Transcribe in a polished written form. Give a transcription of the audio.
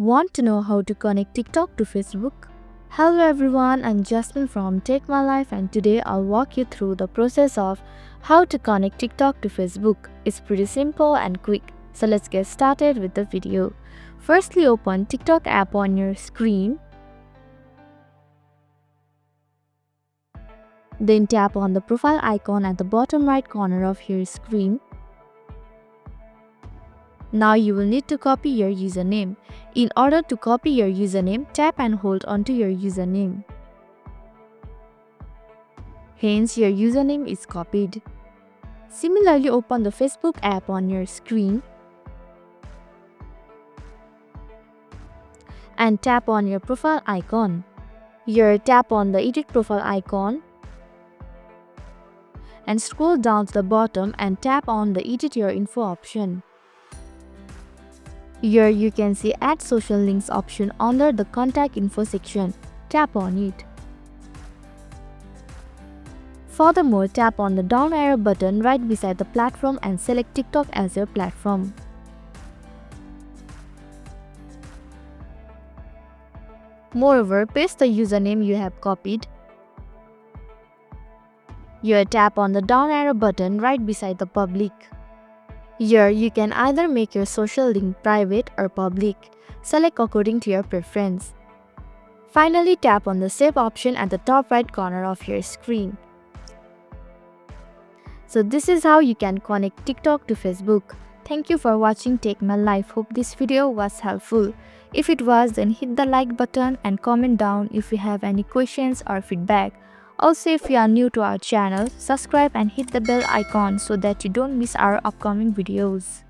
Want to know how to connect TikTok to Facebook? Hello everyone, I'm Jasmine from Take My Life and today I'll walk you through the process of how to connect TikTok to Facebook. It's pretty simple and quick. So let's get started with the video. Firstly, open TikTok app on your screen. Then tap on the profile icon at the bottom right corner of your screen. Now you will need to copy your username. In order to copy your username, tap and hold onto your username. Hence, your username is copied. Similarly, open the Facebook app on your screen and tap on your profile icon. Here, tap on the edit profile icon and scroll down to the bottom and tap on the edit your info option. Here you can see add social links option under the contact info section. Tap on it. Furthermore, tap on the down arrow button right beside the platform and select TikTok as your platform. Moreover, paste the username you have copied. Here tap on the down arrow button right beside the public. Here, you can either make your social link private or public. Select according to your preference. Finally, tap on the save option at the top right corner of your screen. So this is how you can connect TikTok to Facebook. Thank you for watching Take My Life. Hope this video was helpful. If it was, then hit the like button and comment down if you have any questions or feedback. Also, if you are new to our channel, subscribe and hit the bell icon so that you don't miss our upcoming videos.